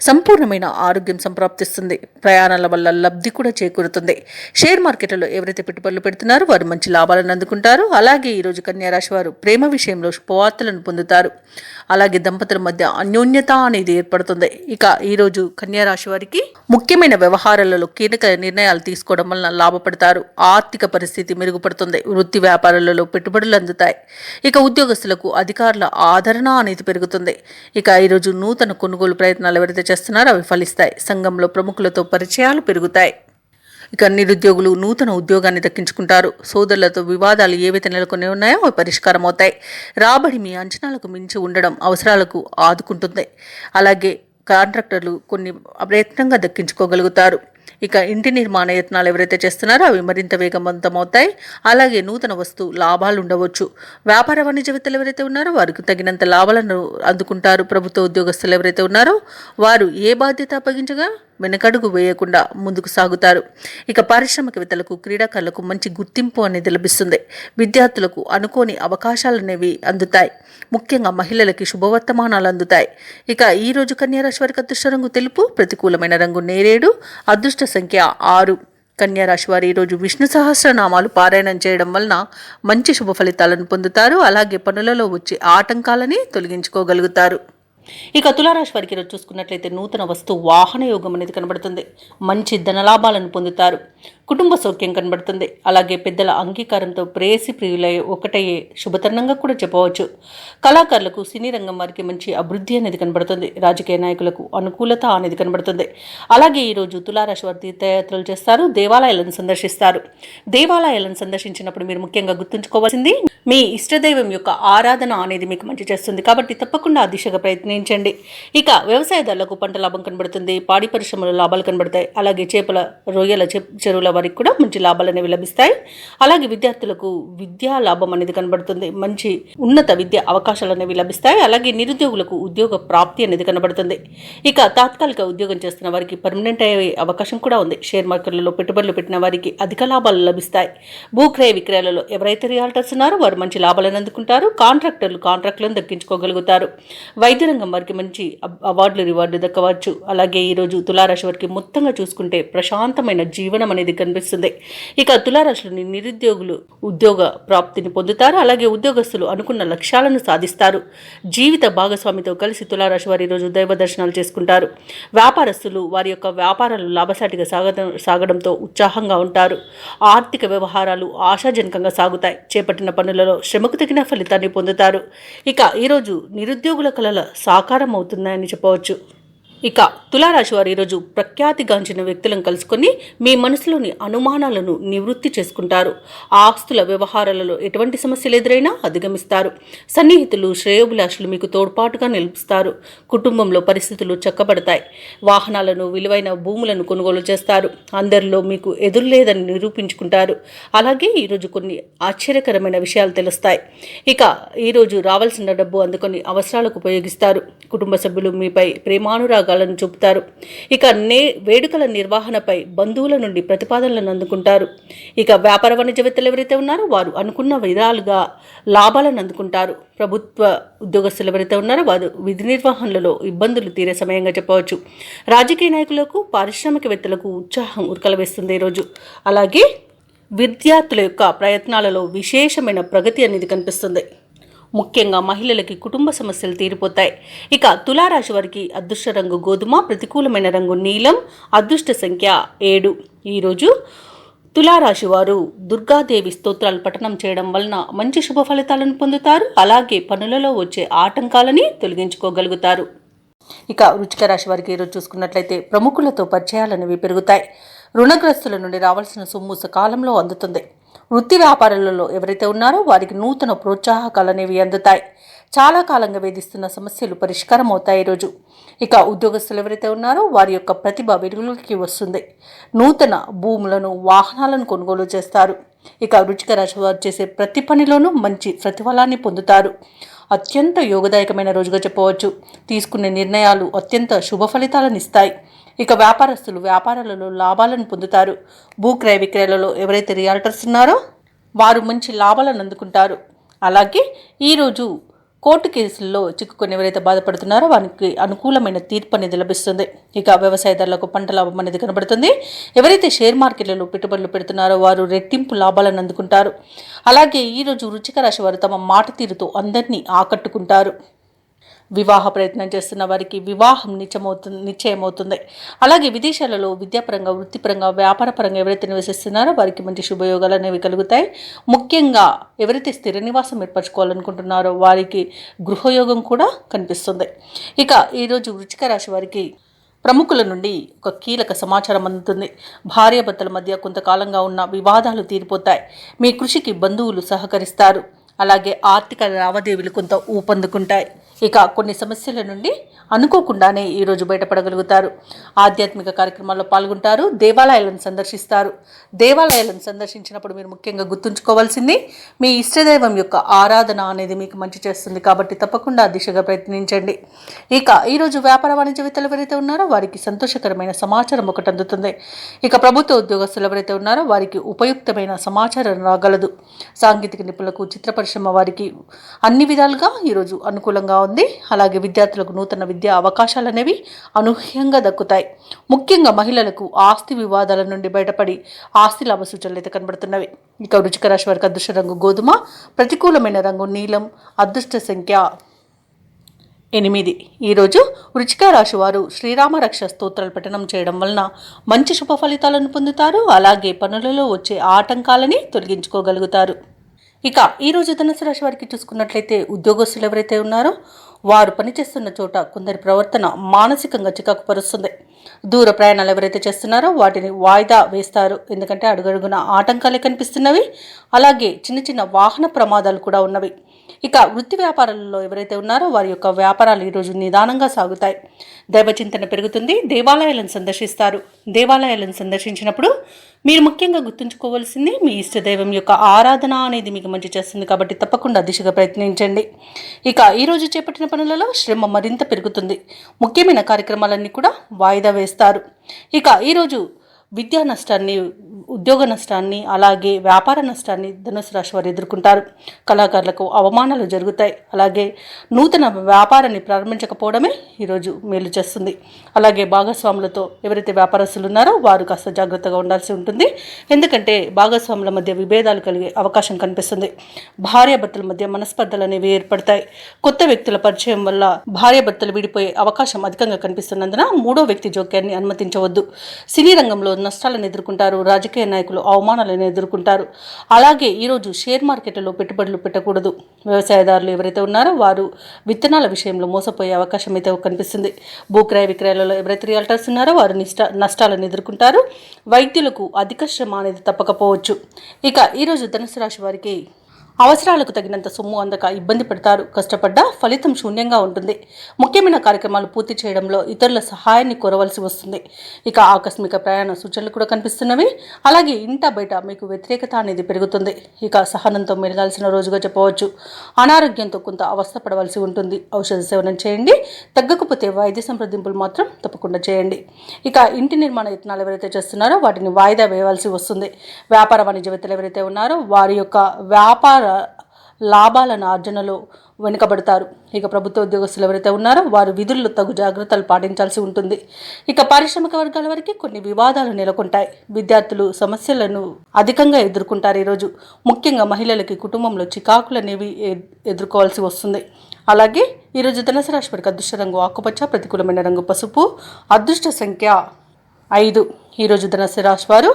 సంపూర్ణమైన ఆరోగ్యం సంప్రాప్తిస్తుంది. ప్రయాణాల వల్ల లబ్ధి కూడా చేకూరుతుంది. షేర్ మార్కెట్లలో ఎవరైతే పెట్టుబడులు పెడుతున్నారో వారు మంచి లాభాలను అందుకుంటారు. అలాగే ఈరోజు కన్యా రాశి వారు ప్రేమ విషయంలో శుభవార్తలను పొందుతారు. అలాగే దంపతుల మధ్య అన్యోన్యత అనేది ఏర్పడుతుంది. ఇక ఈరోజు కన్యా రాశి వారికి ముఖ్యమైన వ్యవహారాలలో కీలక నిర్ణయాలు తీసుకోవడం వలన లాభపడతారు. ఆర్థిక పరిస్థితి మెరుగుపడుతుంది. వృత్తి వ్యాపారాలలో పెట్టుబడులు అందుతాయి. ఇక ఉద్యోగస్తులకు అధికారుల ఆదరణ అనేది పెరుగుతుంది. ఇక ఈరోజు నూతన కొనుగోలు ప్రయత్నాలు ఎవరైతే చేస్తున్నారో అవి ఫలిస్తాయి. సంఘంలో ప్రముఖులతో పరిచయాలు పెరుగుతాయి. ఇక నిరుద్యోగులు నూతన ఉద్యోగాన్ని దక్కించుకుంటారు. సోదరులతో వివాదాలు ఏవైతే నెలకొని ఉన్నాయో అవి పరిష్కారం అవుతాయి. రాబడి మీ అంచనాలకు మించి ఉండడం అవసరాలకు ఆదుకుంటుంది. అలాగే కాంట్రాక్టర్లు కొన్ని ప్రయత్నంగా దక్కించుకోగలుగుతారు. ఇక ఇంటి నిర్మాణ యత్నాలు ఎవరైతే చేస్తున్నారో అవి మరింత వేగవంతమవుతాయి. అలాగే నూతన వస్తు లాభాలు ఉండవచ్చు. వ్యాపార వాణిజ్యవేత్తలు ఎవరైతే ఉన్నారో వారికి తగినంత లాభాలను అందుకుంటారు. ప్రభుత్వ ఉద్యోగస్తులు ఎవరైతే ఉన్నారో వారు ఏ బాధ్యత అప్పగించగా వెనకడుగు వేయకుండా ముందుకు సాగుతారు. ఇక పారిశ్రామికవేత్తలకు క్రీడాకారులకు మంచి గుర్తింపు అనేది లభిస్తుంది. విద్యార్థులకు అనుకోని అవకాశాలు అనేవి అందుతాయి. ముఖ్యంగా మహిళలకి శుభవర్తమానాలు అందుతాయి. ఇక ఈ రోజు కన్యా రాశి వారికి అదృష్ట రంగు తెలుపు, ప్రతికూలమైన రంగు నేరేడు, అదృష్ట సంఖ్య 6. కన్యా రాశి వారు ఈరోజు విష్ణు సహస్రనామాలు పారాయణం చేయడం వలన మంచి శుభ ఫలితాలను పొందుతారు. అలాగే పనులలో వచ్చే ఆటంకాలని తొలగించుకోగలుగుతారు. ఇక తులారాశి వారికి ఈరోజు చూసుకున్నట్లయితే నూతన వస్తు వాహన యోగం అనేది కనబడుతుంది. మంచి ధనలాభాలను పొందుతారు. కుటుంబ సౌఖ్యం కనబడుతుంది. అలాగే పెద్దల అంగీకారంతో ప్రేయసి ప్రియులై ఒకటయ్యే శుభతరుణంగా కూడా చెప్పవచ్చు. కళాకారులకు సినీ రంగం వారికి మంచి అభివృద్ధి అనేది కనబడుతుంది. రాజకీయ నాయకులకు అనుకూలత అనేది కనబడుతుంది. అలాగే ఈరోజు తులారాశి వారు తీర్థయాత్రలు చేస్తారు. దేవాలయాలను సందర్శిస్తారు. దేవాలయాలను సందర్శించినప్పుడు మీరు ముఖ్యంగా గుర్తుంచుకోవాల్సింది మీ ఇష్టదైవం యొక్క ఆరాధన అనేది మీకు మంచి చేస్తుంది. కాబట్టి తప్పకుండా ఆ దిశగా ప్రయత్నించండి. ఇక వ్యవసాయదారులకు పంట లాభం కనబడుతుంది. పాడి పరిశ్రమలో లాభాలు కనబడతాయి. అలాగే చేపల రొయ్యల చెరువుల వారికి కూడా మంచి లాభాలు అనేవి లభిస్తాయి. అలాగే విద్యార్థులకు విద్యా లాభం అనేది కనబడుతుంది. మంచి ఉన్నత విద్యా అవకాశాలు అనేవి లభిస్తాయి. అలాగే నిరుద్యోగులకు ఉద్యోగ ప్రాప్తి అనేది కనబడుతుంది. ఇక తాత్కాలిక ఉద్యోగం చేస్తున్న వారికి పర్మనెంట్ అయ్యే అవకాశం కూడా ఉంది. షేర్ మార్కెట్లలో పెట్టుబడులు పెట్టిన వారికి అధిక లాభాలు లభిస్తాయి. భూక్రయ విక్రయాలలో ఎవరైతే రియాల్టర్స్ ఉన్నారో వారు మంచి లాభాలను అందుకుంటారు. కాంట్రాక్టర్లు కాంట్రాక్టులను దక్కించుకోగలుగుతారు. వైద్య రంగం వారికి మంచి అవార్డులు రివార్డులు దక్కవచ్చు. అలాగే ఈరోజు తులారాశి వారికి మొత్తంగా చూసుకుంటే ప్రశాంతమైన జీవనం అనేది కనిపిస్తుంది. ఇక తులారాశిలోని నిరుద్యోగులు ఉద్యోగ ప్రాప్తిని పొందుతారు. అలాగే ఉద్యోగస్తులు అనుకున్న లక్ష్యాలను సాధిస్తారు. జీవిత భాగస్వామితో కలిసి తులారాశి వారు ఈరోజు దైవ దర్శనాలు చేసుకుంటారు. వ్యాపారస్తులు వారి యొక్క వ్యాపారాలు లాభసాటిగా సాగడంతో ఉత్సాహంగా ఉంటారు. ఆర్థిక వ్యవహారాలు ఆశాజనకంగా సాగుతాయి. చేపట్టిన పనులలో శ్రమకు తగిన ఫలితాన్ని పొందుతారు. ఇక ఈరోజు నిరుద్యోగుల కళల సాకారం అవుతున్నాయని చెప్పవచ్చు. ఇక తులారాశి వారు ఈరోజు ప్రఖ్యాతిగాంచిన వ్యక్తులను కలుసుకొని మీ మనసులోని అనుమానాలను నివృత్తి చేసుకుంటారు. ఆస్తుల వ్యవహారాలలో ఎటువంటి సమస్యలు ఎదురైనా అధిగమిస్తారు. సన్నిహితులు శ్రేయోభిలాషులు మీకు తోడ్పాటుగా నిలుపుస్తారు. కుటుంబంలో పరిస్థితులు చక్కబడతాయి. వాహనాలను విలువైన భూములను కొనుగోలు చేస్తారు. అందరిలో మీకు ఎదురులేదని నిరూపించుకుంటారు. అలాగే ఈరోజు కొన్ని ఆశ్చర్యకరమైన విషయాలు తెలుస్తాయి. ఇక ఈరోజు రావాల్సిన డబ్బు అందుకొని అవసరాలకు ఉపయోగిస్తారు. కుటుంబ సభ్యులు మీపై ప్రేమానురాగాలను చూపుతారు. ఇక వేడుకల నిర్వహణపై బంధువుల నుండి ప్రతిపాదనలను అందుకుంటారు. ఇక వ్యాపార వాణిజ్యవేత్తలు ఎవరైతే ఉన్నారో వారు అనుకున్న విధాలుగా లాభాలను అందుకుంటారు. ప్రభుత్వ ఉద్యోగస్తులు ఎవరైతే ఉన్నారో వారు విధి నిర్వహణలో ఇబ్బందులు తీరే సమయంగా చెప్పవచ్చు. రాజకీయ నాయకులకు పారిశ్రామికవేత్తలకు ఉత్సాహం ఉరకలవేస్తుంది ఈరోజు. అలాగే విద్యార్థుల యొక్క ప్రయత్నాలలో విశేషమైన ప్రగతి అనేది కనిపిస్తుంది. ముఖ్యంగా మహిళలకి కుటుంబ సమస్యలు తీరిపోతాయి. ఇక తులారాశి వారికి అదృష్ట రంగు గోధుమ, ప్రతికూలమైన రంగు నీలం, అదృష్ట సంఖ్య 7. ఈరోజు తులారాశి వారు దుర్గాదేవి స్తోత్రాలు పఠనం చేయడం వలన మంచి శుభ ఫలితాలను పొందుతారు. అలాగే పనులలో వచ్చే ఆటంకాలని తొలగించుకోగలుగుతారు. ఇక వృశ్చిక రాశి వారికి ఈరోజు చూసుకున్నట్లయితే ప్రముఖులతో పరిచయాలనేవి పెరుగుతాయి. రుణగ్రస్తుల నుండి రావాల్సిన సొమ్ము సకాలంలో అందుతుంది. వృత్తి వ్యాపారాలలో ఎవరైతే ఉన్నారో వారికి నూతన ప్రోత్సాహకాలు అనేవి అందుతాయి. చాలా కాలంగా వేధిస్తున్న సమస్యలు పరిష్కారం అవుతాయి ఈరోజు. ఇక ఉద్యోగస్తులు ఎవరైతే ఉన్నారో వారి యొక్క ప్రతిభ వెలుగులోకి వస్తుంది. నూతన భూములను వాహనాలను కొనుగోలు చేస్తారు. ఇక వృశ్చిక రాశి వారు చేసే ప్రతి పనిలోనూ మంచి ప్రతిఫలాన్ని పొందుతారు. అత్యంత యోగదాయకమైన రోజుగా చెప్పవచ్చు. తీసుకునే నిర్ణయాలు అత్యంత శుభ ఫలితాలను ఇస్తాయి. ఇక వ్యాపారస్తులు వ్యాపారాలలో లాభాలను పొందుతారు. భూక్రయ విక్రయాలలో ఎవరైతే రియాల్టర్స్ ఉన్నారో వారు మంచి లాభాలను అందుకుంటారు. అలాగే ఈరోజు కోర్టు కేసుల్లో చిక్కుకొని ఎవరైతే బాధపడుతున్నారో వారికి అనుకూలమైన తీర్పు అనేది లభిస్తుంది. ఇక వ్యవసాయదారులకు పంట లాభం అనేది కనబడుతుంది. ఎవరైతే షేర్ మార్కెట్లలో పెట్టుబడులు పెడుతున్నారో వారు రెట్టింపు లాభాలను అందుకుంటారు. అలాగే ఈరోజు వృశ్చిక రాశి వారు తమ మాట తీరుతో అందరినీ ఆకట్టుకుంటారు. వివాహ ప్రయత్నం చేస్తున్న వారికి వివాహం నిశ్చయమవుతుంది. అలాగే విదేశాలలో విద్యాపరంగా, వృత్తిపరంగా, వ్యాపారపరంగా ఎవరైతే నివసిస్తున్నారో వారికి మంచి శుభయోగాలు అనేవి కలుగుతాయి. ముఖ్యంగా ఎవరైతే స్థిర నివాసం ఏర్పరచుకోవాలనుకుంటున్నారో వారికి గృహయోగం కూడా కనిపిస్తుంది. ఇక ఈరోజు వృశ్చిక రాశి వారికి ప్రముఖుల నుండి ఒక కీలక సమాచారం అందుతుంది. భార్యాభర్తల మధ్య కొంతకాలంగా ఉన్న వివాదాలు తీరిపోతాయి. మీ కృషికి బంధువులు సహకరిస్తారు. అలాగే ఆర్థిక లావాదేవీలు కొంత ఊపందుకుంటాయి. ఇక కొన్ని సమస్యల నుండి అనుకోకుండానే ఈరోజు బయటపడగలుగుతారు. ఆధ్యాత్మిక కార్యక్రమాల్లో పాల్గొంటారు. దేవాలయాలను సందర్శిస్తారు. దేవాలయాలను సందర్శించినప్పుడు మీరు ముఖ్యంగా గుర్తుంచుకోవాల్సింది మీ ఇష్టదైవం యొక్క ఆరాధన అనేది మీకు మంచి చేస్తుంది. కాబట్టి తప్పకుండా దిశగా ప్రయత్నించండి. ఇక ఈరోజు వ్యాపార వాణిజ్యవేత్తలు ఎవరైతే ఉన్నారో వారికి సంతోషకరమైన సమాచారం ఒకటి అందుతుంది. ఇక ప్రభుత్వ ఉద్యోగస్తులు ఎవరైతే ఉన్నారో వారికి ఉపయుక్తమైన సమాచారం రాగలదు. సాంకేతిక నిపుణులకు, చిత్ర పరిశ్రమ వారికి అన్ని విధాలుగా ఈరోజు అనుకూలంగా ఉంది. అలాగే విద్యార్థులకు నూతన విద్యా అవకాశాలు అనేవి అనూహ్యంగా దక్కుతాయి. ముఖ్యంగా మహిళలకు ఆస్తి వివాదాల నుండి బయటపడి ఆస్తి లాభ సూచనలు అయితే కనబడుతున్నవి. ఇక వృశ్చిక రాశి వారికి అదృష్ట రంగు గోధుమ, ప్రతికూలమైన రంగు నీలం, అదృష్ట సంఖ్య 8. ఈరోజు వృశ్చిక రాశి వారు శ్రీరామ రక్ష స్తోత్రాలు పఠనం చేయడం వలన మంచి శుభ ఫలితాలను పొందుతారు. అలాగే పనులలో వచ్చే ఆటంకాలని తొలగించుకోగలుగుతారు. ఇక ఈరోజు ధనుసు రాశి వారికి చూసుకున్నట్లయితే ఉద్యోగస్తులు ఎవరైతే ఉన్నారో వారు పనిచేస్తున్న చోట కొందరి ప్రవర్తన మానసికంగా చికాకు పరుస్తుంది. దూర ప్రయాణాలు ఎవరైతే చేస్తున్నారో వాటిని వాయిదా వేస్తారు. ఎందుకంటే అడుగడుగున ఆటంకాలే కనిపిస్తున్నవి. అలాగే చిన్న చిన్న వాహన ప్రమాదాలు కూడా ఉన్నవి. ఇక వృత్తి వ్యాపారాలలో ఎవరైతే ఉన్నారో వారి యొక్క వ్యాపారాలు ఈరోజు నిదానంగా సాగుతాయి. దైవచింతన పెరుగుతుంది. దేవాలయాలను సందర్శిస్తారు. దేవాలయాలను సందర్శించినప్పుడు మీరు ముఖ్యంగా గుర్తుంచుకోవాల్సింది మీ ఇష్టదైవం యొక్క ఆరాధన అనేది మీకు మంచి చేస్తుంది. కాబట్టి తప్పకుండా దిశగా ప్రయత్నించండి. ఇక ఈరోజు చేపట్టిన పనులలో శ్రమ మరింత పెరుగుతుంది. ముఖ్యమైన కార్యక్రమాలన్నీ కూడా వాయిదా వేస్తారు. ఇక ఈరోజు విద్యా నష్టాన్ని, ఉద్యోగ నష్టాన్ని, అలాగే వ్యాపార నష్టాన్ని ధనుసు రాశి వారు ఎదుర్కొంటారు. కళాకారులకు అవమానాలు జరుగుతాయి. అలాగే నూతన వ్యాపారాన్ని ప్రారంభించకపోవడమే ఈరోజు మేలు చేస్తుంది. అలాగే భాగస్వాములతో ఎవరైతే వ్యాపారస్తులు ఉన్నారో వారు కాస్త జాగ్రత్తగా ఉండాల్సి ఉంటుంది. ఎందుకంటే భాగస్వాముల మధ్య విభేదాలు కలిగే అవకాశం కనిపిస్తుంది. భార్యాభర్తల మధ్య మనస్పర్ధలు అనేవి ఏర్పడతాయి. కొత్త వ్యక్తుల పరిచయం వల్ల భార్యాభర్తలు విడిపోయే అవకాశం అధికంగా కనిపిస్తున్నందున మూడో వ్యక్తి జోక్యాన్ని అనుమతించవద్దు. సినీ రంగంలో నష్టాలను ఎదుర్కొంటారు. రాజకీయ నాయకులు అవమానాలను ఎదుర్కొంటారు. అలాగే ఈరోజు షేర్ మార్కెట్లలో పెట్టుబడులు పెట్టకూడదు. వ్యవసాయదారులు ఎవరైతే ఉన్నారో వారు విత్తనాల విషయంలో మోసపోయే అవకాశం అయితే కనిపిస్తుంది. భూక్రయ విక్రయాలలో ఎవరైతే రియల్టర్స్ ఉన్నారో వారు నష్టాలను ఎదుర్కొంటారు. వైద్యులకు అధిక శ్రమ అనేది తప్పకపోవచ్చు. ఇక ఈరోజు ధనుసు రాశి వారికి అవసరాలకు తగినంత సొమ్ము అందక ఇబ్బంది పడతారు. కష్టపడ్డా ఫలితం శూన్యంగా ఉంటుంది. ముఖ్యమైన కార్యక్రమాలు పూర్తి చేయడంలో ఇతరుల సహాయాన్ని కోరవలసి వస్తుంది. ఇక ఆకస్మిక ప్రయాణ సూచనలు కూడా కనిపిస్తున్నవి. అలాగే ఇంట బయట మీకు వ్యతిరేకత అనేది పెరుగుతుంది. ఇక సహనంతో మెలగాల్సిన రోజుగా చెప్పవచ్చు. అనారోగ్యంతో కొంత అవస్థ పడవలసి ఉంటుంది. ఔషధ సేవనం చేయండి. తగ్గకపోతే వైద్య సంప్రదింపులు మాత్రం తప్పకుండా చేయండి. ఇక ఇంటి నిర్మాణ యత్నాలు ఎవరైతే చేస్తున్నారో వాటిని వాయిదా వేయవలసి వస్తుంది. వ్యాపార వాణిజ్యవేత్తలు ఎవరైతే ఉన్నారో వారి యొక్క వ్యాపార లాభాలను ఆర్జనలో వెనుకబడతారు. ఇక ప్రభుత్వ ఉద్యోగస్తులు ఎవరైతే ఉన్నారో వారు విధుల్లో తగు జాగ్రత్తలు పాటించాల్సి ఉంటుంది. ఇక పారిశ్రామిక వర్గాల వరకు కొన్ని వివాదాలు నెలకొంటాయి. విద్యార్థులు సమస్యలను అధికంగా ఎదుర్కొంటారు. ఈరోజు ముఖ్యంగా మహిళలకి కుటుంబంలో చికాకులు అనేవి ఎదుర్కోవాల్సి వస్తుంది. అలాగే ఈరోజు ధనుసు రాశి వారికి అదృష్ట రంగు ఆకుపచ్చ, ప్రతికూలమైన రంగు పసుపు, అదృష్ట సంఖ్య 5. ఈరోజు ధనుసు రాశి వారు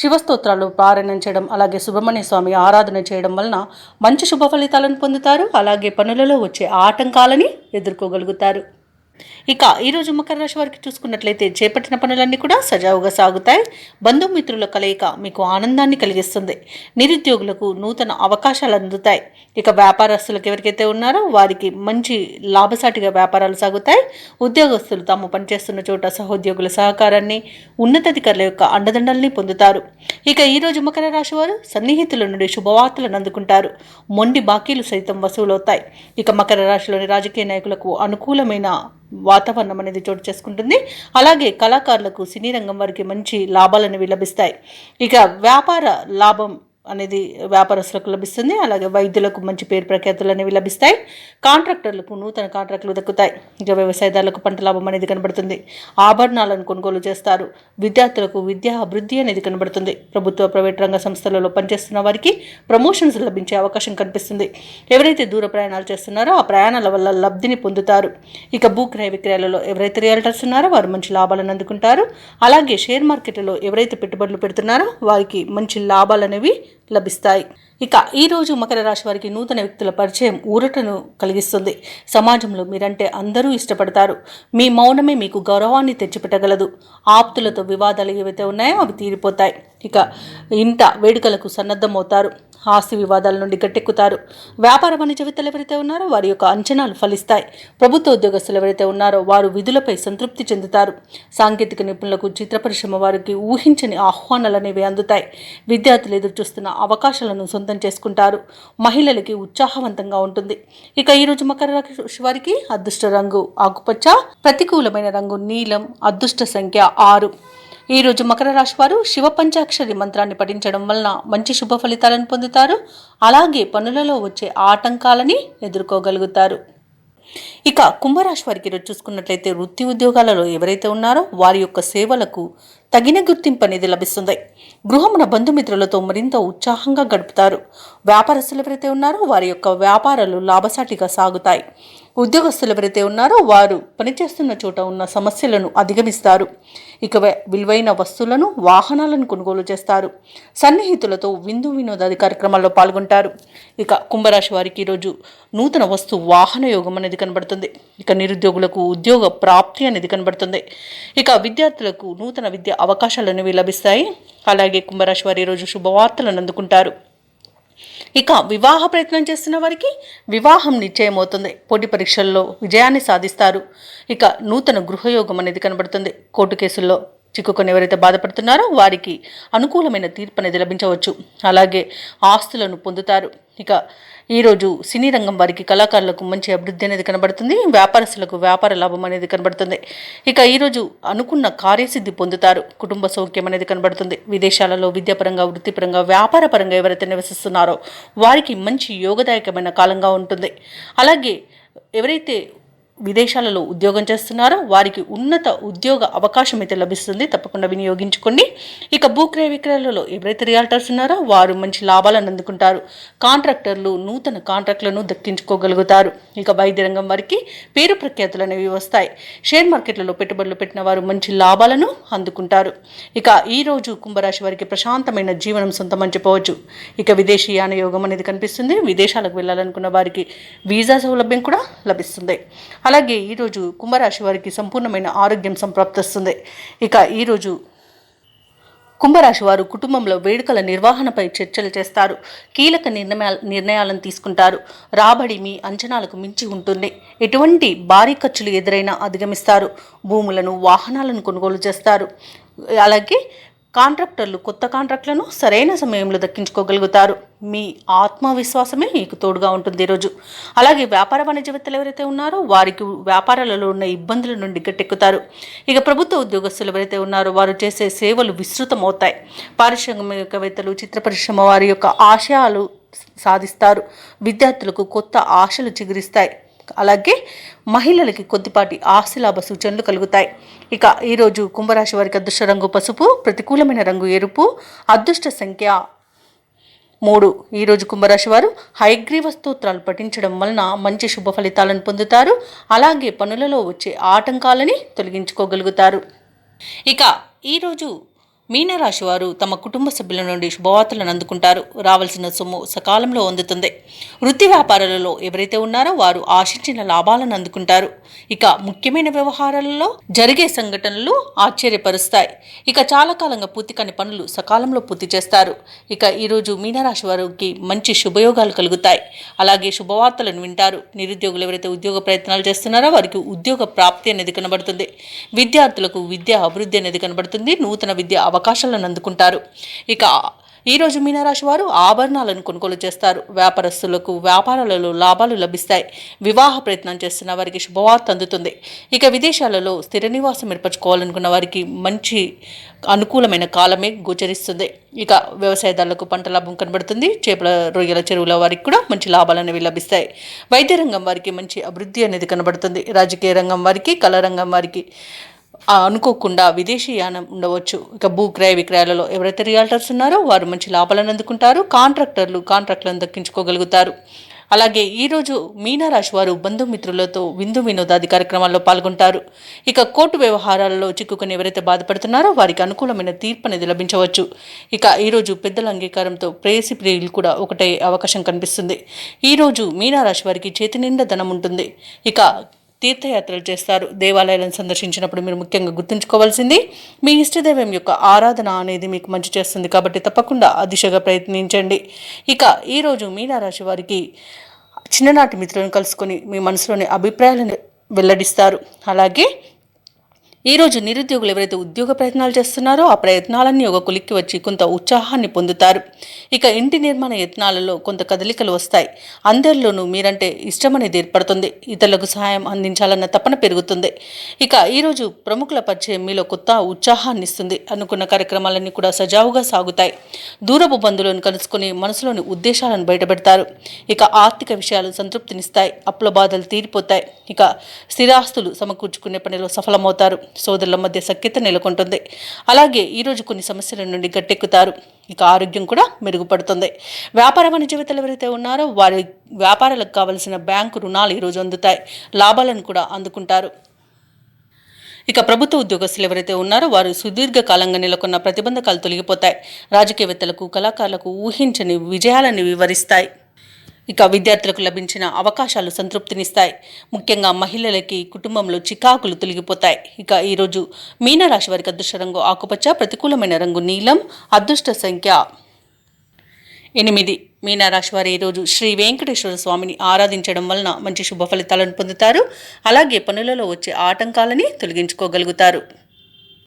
శివస్తోత్రాలు పారాయణం చేయడం, అలాగే సుబ్రహ్మణ్య స్వామి ఆరాధన చేయడం వలన మంచి శుభ ఫలితాలను పొందుతారు. అలాగే పనులలో వచ్చే ఆటంకాలని ఎదుర్కోగలుగుతారు. ఇక ఈరోజు మకర రాశి వారికి చూసుకున్నట్లయితే చేపట్టిన పనులన్నీ కూడా సజావుగా సాగుతాయి. బంధుమిత్రుల కలయిక మీకు ఆనందాన్ని కలిగిస్తుంది. నిరుద్యోగులకు నూతన అవకాశాలు అందుతాయి. ఇక వ్యాపారస్తులకు ఎవరికైతే ఉన్నారో వారికి మంచి లాభసాటిగా వ్యాపారాలు సాగుతాయి. ఉద్యోగస్తులు తాము పనిచేస్తున్న చోట సహోద్యోగుల సహకారాన్ని, ఉన్నతాధికారుల యొక్క అండదండల్ని పొందుతారు. ఇక ఈరోజు మకర రాశి వారు సన్నిహితుల నుండి శుభవార్తలను అందుకుంటారు. మొండి బాకీలు సైతం వసూలవుతాయి. ఇక మకర రాశిలోని రాజకీయ నాయకులకు అనుకూలమైన వాతావరణం అనేది చోటు చేసుకుంటుంది. అలాగే కళాకారులకు, సినీ రంగం వారికి మంచి లాభాలను లభిస్తాయి. ఇక వ్యాపార లాభం అనేది వ్యాపారస్తులకు లభిస్తుంది. అలాగే వైద్యులకు మంచి పేరు ప్రఖ్యాతులు అనేవి లభిస్తాయి. కాంట్రాక్టర్లకు నూతన కాంట్రాక్టులు దక్కుతాయి. ఇక వ్యవసాయదారులకు పంట లాభం అనేది కనబడుతుంది. ఆభరణాలను కొనుగోలు చేస్తారు. విద్యార్థులకు విద్యా అభివృద్ధి అనేది కనబడుతుంది. ప్రభుత్వ ప్రైవేట్ రంగ సంస్థలలో పనిచేస్తున్న వారికి ప్రమోషన్స్ లభించే అవకాశం కనిపిస్తుంది. ఎవరైతే దూర ప్రయాణాలు చేస్తున్నారో ఆ ప్రయాణాల వల్ల లబ్ధిని పొందుతారు. ఇక భూ క్రయ విక్రయాలలో ఎవరైతే రియల్టర్స్ ఉన్నారో వారు మంచి లాభాలను అందుకుంటారు. అలాగే షేర్ మార్కెట్లలో ఎవరైతే పెట్టుబడులు పెడుతున్నారో వారికి మంచి లాభాలు అనేవి లభిస్తాయి. ఇక ఈరోజు మకర రాశి వారికి నూతన వ్యక్తుల పరిచయం ఊరటను కలిగిస్తుంది. సమాజంలో మీరంటే అందరూ ఇష్టపడతారు. మీ మౌనమే మీకు గౌరవాన్ని తెచ్చిపెట్టగలదు. ఆప్తులతో వివాదాలు ఏవైతే ఉన్నాయో అవి తీరిపోతాయి. ఇక ఇంట వేడుకలకు సన్నద్ధమవుతారు. ఆస్తి వివాదాల నుండి గట్టెక్కుతారు. వ్యాపార వాణిజ్యవేత్తలు ఎవరైతే ఉన్నారో వారి యొక్క అంచనాలు ఫలిస్తాయి. ప్రభుత్వ ఉద్యోగస్తులు ఎవరైతే ఉన్నారో వారు విధులపై సంతృప్తి చెందుతారు. సాంకేతిక నిపుణులకు చిత్ర పరిశ్రమ వారికి ఊహించని ఆహ్వానాలు అనేవి అందుతాయి. విద్యార్థులు ఎదురు చూస్తున్న అవకాశాలను సొంతం చేసుకుంటారు. మహిళలకి ఉత్సాహవంతంగా ఉంటుంది. ఇక ఈరోజు మకర రాశి వారికి అదృష్ట రంగు ఆకుపచ్చ, ప్రతికూలమైన రంగు నీలం, అదృష్ట సంఖ్య 6. ఈరోజు మకర రాశి వారు శివ పంచాక్షరి మంత్రాన్ని పఠించడం వలన మంచి శుభ ఫలితాలను పొందుతారు. అలాగే పనులలో వచ్చే ఆటంకాలని ఎదుర్కోగలుగుతారు. ఇక కుంభరాశి వారికి ఈరోజు చూసుకున్నట్లయితే వృత్తి ఉద్యోగాలలో ఎవరైతే ఉన్నారో వారి యొక్క సేవలకు తగిన గుర్తింపు అనేది లభిస్తుంది. గృహమున బంధుమిత్రులతో మరింత ఉత్సాహంగా గడుపుతారు. వ్యాపారస్తులు ఎవరైతే ఉన్నారో వారి యొక్క వ్యాపారాలు లాభసాటిగా సాగుతాయి. ఉద్యోగస్తులు ఎవరైతే ఉన్నారో వారు పనిచేస్తున్న చోట ఉన్న సమస్యలను అధిగమిస్తారు. ఇక విలువైన వస్తువులను, వాహనాలను కొనుగోలు చేస్తారు. సన్నిహితులతో విందు వినోదాది కార్యక్రమాల్లో పాల్గొంటారు. ఇక కుంభరాశి వారికి ఈరోజు నూతన వస్తు వాహన యోగం అనేది కనబడుతుంది. ఇక నిరుద్యోగులకు ఉద్యోగ ప్రాప్తి అనేది కనబడుతుంది. ఇక విద్యార్థులకు నూతన విద్య అవకాశాలు అనేవి లభిస్తాయి. అలాగే కుంభరాశి వారు ఈరోజు శుభవార్తలను అందుకుంటారు. ఇక వివాహ ప్రయత్నం చేస్తున్న వారికి వివాహం నిశ్చయమవుతుంది. పోటీ పరీక్షల్లో విజయాన్ని సాధిస్తారు. ఇక నూతన గృహయోగం అనేది కనబడుతుంది. కోర్టు కేసుల్లో చిక్కుకొని ఎవరైతే బాధపడుతున్నారో వారికి అనుకూలమైన తీర్పు అనేది లభించవచ్చు. అలాగే ఆస్తులను పొందుతారు. ఇక ఈరోజు సినీ రంగం వారికి కళాకారులకు మంచి అభివృద్ధి అనేది కనబడుతుంది. వ్యాపారస్తులకు వ్యాపార లాభం అనేది కనబడుతుంది. ఇక ఈరోజు అనుకున్న కార్యసిద్ధి పొందుతారు. కుటుంబ సౌఖ్యం అనేది కనబడుతుంది. విదేశాలలో విద్యాపరంగా, వృత్తిపరంగా, వ్యాపారపరంగా ఎవరైతే నివసిస్తున్నారో వారికి మంచి యోగదాయకమైన కాలంగా ఉంటుంది. అలాగే ఎవరైతే విదేశాలలో ఉద్యోగం చేస్తున్నారో వారికి ఉన్నత ఉద్యోగ అవకాశం అయితే లభిస్తుంది. తప్పకుండా వినియోగించుకోండి. ఇక భూక్రయ విక్రయాలలో ఎవరైతే రియాల్టర్స్ ఉన్నారో వారు మంచి లాభాలను అందుకుంటారు. కాంట్రాక్టర్లు నూతన కాంట్రాక్టులను దక్కించుకోగలుగుతారు. ఇక వైద్య రంగం వారికి పేరు ప్రఖ్యాతులు అనేవి వస్తాయి. షేర్ మార్కెట్లలో పెట్టుబడులు పెట్టిన వారు మంచి లాభాలను అందుకుంటారు. ఇక ఈరోజు కుంభరాశి వారికి ప్రశాంతమైన జీవనం సొంతమని చెప్పవచ్చు. ఇక విదేశీయాన యోగం అనేది కనిపిస్తుంది. విదేశాలకు వెళ్ళాలనుకున్న వారికి వీసా సౌలభ్యం కూడా లభిస్తుంది. అలాగే ఈరోజు కుంభరాశి వారికి సంపూర్ణమైన ఆరోగ్యం సంప్రాప్తిస్తుంది. ఇక ఈరోజు కుంభరాశి వారు కుటుంబంలో వేడుకల నిర్వహణపై చర్చలు చేస్తారు. కీలక నిర్ణయాలను తీసుకుంటారు. రాబడి మీ అంచనాలకు మించి ఉంటుంది. ఎటువంటి భారీ ఖర్చులు ఎదురైనా అధిగమిస్తారు. భూములను, వాహనాలను కొనుగోలు చేస్తారు. అలాగే కాంట్రాక్టర్లు కొత్త కాంట్రాక్టులను సరైన సమయంలో దక్కించుకోగలుగుతారు. మీ ఆత్మవిశ్వాసమే మీకు తోడుగా ఉంటుంది ఈరోజు. అలాగే వ్యాపార వాణిజ్యవేత్తలు ఎవరైతే ఉన్నారో వారికి వ్యాపారాలలో ఉన్న ఇబ్బందుల నుండి గట్టెక్కుతారు. ఇక ప్రభుత్వ ఉద్యోగస్తులు ఎవరైతే ఉన్నారో వారు చేసే సేవలు విస్తృతమవుతాయి. పారిశ్రామికవేత్తలు, చిత్ర పరిశ్రమ వారి యొక్క ఆశయాలు సాధిస్తారు. విద్యార్థులకు కొత్త ఆశలు చిగురిస్తాయి. అలాగే మహిళలకి కొద్దిపాటి ఆస్తిలాభ సూచనలు కలుగుతాయి. ఇక ఈరోజు కుంభరాశి వారికి అదృష్ట రంగు పసుపు, ప్రతికూలమైన రంగు ఎరుపు, అదృష్ట సంఖ్య 3. ఈరోజు కుంభరాశి వారు హయగ్రీవ స్తోత్రాలు పఠించడం వలన మంచి శుభ ఫలితాలను పొందుతారు. అలాగే పనులలో వచ్చే ఆటంకాలని తొలగించుకోగలుగుతారు. ఇక ఈరోజు మీనరాశి వారు తమ కుటుంబ సభ్యుల నుండి శుభవార్తలను అందుకుంటారు. రావాల్సిన సొమ్ము సకాలంలో అందుతుంది. వృత్తి వ్యాపారాలలో ఎవరైతే ఉన్నారో వారు ఆశించిన లాభాలను అందుకుంటారు. ఇక ముఖ్యమైన వ్యవహారాలలో జరిగే సంఘటనలు ఆశ్చర్యపరుస్తాయి. ఇక చాలా కాలంగా పూర్తి కాని పనులు సకాలంలో పూర్తి చేస్తారు. ఇక ఈరోజు మీనరాశి వారికి మంచి శుభయోగాలు కలుగుతాయి. అలాగే శుభవార్తలను వింటారు. నిరుద్యోగులు ఎవరైతే ఉద్యోగ ప్రయత్నాలు చేస్తున్నారో వారికి ఉద్యోగ ప్రాప్తి అనేది కనబడుతుంది. విద్యార్థులకు విద్యా అభివృద్ధి అనేది కనబడుతుంది. నూతన విద్య అవకాశాలను అందుకుంటారు. ఇక ఈరోజు మీనరాశి వారు ఆభరణాలను కొనుగోలు చేస్తారు. వ్యాపారస్తులకు వ్యాపారాలలో లాభాలు లభిస్తాయి. వివాహ ప్రయత్నం చేస్తున్న వారికి శుభవార్త అందుతుంది. ఇక విదేశాలలో స్థిర నివాసం ఏర్పరచుకోవాలనుకున్న వారికి మంచి అనుకూలమైన కాలమే గోచరిస్తుంది. ఇక వ్యవసాయదారులకు పంట లాభం కనబడుతుంది. చేపల రొయ్యల చెరువుల వారికి కూడా మంచి లాభాలు అనేవి లభిస్తాయి. వైద్య రంగం వారికి మంచి అభివృద్ధి అనేది కనబడుతుంది. రాజకీయ రంగం వారికి, కళా రంగం వారికి అనుకోకుండా విదేశీయానం ఉండవచ్చు. ఇక భూ క్రయ విక్రయాలలో ఎవరైతే రియాల్టర్స్ ఉన్నారో వారు మంచి లాభాలను అందుకుంటారు. కాంట్రాక్టర్లను దక్కించుకోగలుగుతారు. అలాగే ఈరోజు మీనరాశి వారు బంధుమిత్రులతో విందు వినోదాది కార్యక్రమాల్లో పాల్గొంటారు. ఇక కోర్టు వ్యవహారాలలో చిక్కుకొని ఎవరైతే బాధపడుతున్నారో వారికి అనుకూలమైన తీర్పు అనేది లభించవచ్చు. ఇక ఈరోజు పెద్దల అంగీకారంతో ప్రేయసి ప్రియులు కూడా ఒకటే అవకాశం కనిపిస్తుంది. ఈరోజు మీనరాశి వారికి చేతి నిండా ధనం ఉంటుంది. ఇక తీర్థయాత్రలు చేస్తారు. దేవాలయాలను సందర్శించినప్పుడు మీరు ముఖ్యంగా గుర్తుంచుకోవాల్సింది మీ ఇష్టదైవం యొక్క ఆరాధన అనేది మీకు మంచి చేస్తుంది. కాబట్టి తప్పకుండా ఆ దిశగా ప్రయత్నించండి. ఇక ఈరోజు మీనరాశి వారికి చిన్ననాటి మిత్రులను కలుసుకొని మీ మనసులోని అభిప్రాయాలను వెల్లడిస్తారు. అలాగే ఈరోజు నిరుద్యోగులు ఎవరైతే ఉద్యోగ ప్రయత్నాలు చేస్తున్నారో ఆ ప్రయత్నాలన్నీ ఒక కొలిక్కి వచ్చి కొంత ఉత్సాహాన్ని పొందుతారు. ఇక ఇంటి నిర్మాణ యత్నాలలో కొంత కదలికలు వస్తాయి. అందరిలోనూ మీరంటే ఇష్టం అనేది ఏర్పడుతుంది. ఇతరులకు సహాయం అందించాలన్న తపన పెరుగుతుంది. ఇక ఈరోజు ప్రముఖుల పరిచయం మీలో కొత్త ఉత్సాహాన్ని ఇస్తుంది. అనుకున్న కార్యక్రమాలన్నీ కూడా సజావుగా సాగుతాయి. దూరపు బంధువులను కలుసుకొని మనసులోని ఉద్దేశాలను బయటపెడతారు. ఇక ఆర్థిక విషయాలు సంతృప్తినిస్తాయి. అప్పుల బాధలు తీరిపోతాయి. ఇక స్థిరాస్తులు సమకూర్చుకునే పనిలో సఫలమవుతారు. సోదరుల మధ్య సఖ్యత నెలకొంటుంది. అలాగే ఈరోజు కొన్ని సమస్యల నుండి గట్టెక్కుతారు. ఇక ఆరోగ్యం కూడా మెరుగుపడుతుంది. వ్యాపార వాణిజ్యవేత్తలు ఎవరైతే ఉన్నారో వారి వ్యాపారాలకు కావలసిన బ్యాంకు రుణాలు ఈరోజు అందుతాయి. లాభాలను కూడా అందుకుంటారు. ఇక ప్రభుత్వ ఉద్యోగస్తులు ఎవరైతే ఉన్నారో వారు సుదీర్ఘకాలంగా నెలకొన్న ప్రతిబంధకాలు తొలగిపోతాయి. రాజకీయవేత్తలకు, కళాకారులకు ఊహించని విజయాలను వివరిస్తాయి. ఇక విద్యార్థులకు లభించిన అవకాశాలు సంతృప్తినిస్తాయి. ముఖ్యంగా మహిళలకి కుటుంబంలో చికాకులు తొలగిపోతాయి. ఇక ఈరోజు మీనరాశి వారికి అదృష్ట రంగు ఆకుపచ్చ, ప్రతికూలమైన రంగు నీలం, అదృష్ట సంఖ్య 8. మీనరాశి వారు ఈరోజు శ్రీ వెంకటేశ్వర స్వామిని ఆరాధించడం వలన మంచి శుభ ఫలితాలను పొందుతారు. అలాగే పనులలో వచ్చే ఆటంకాలని తొలగించుకోగలుగుతారు.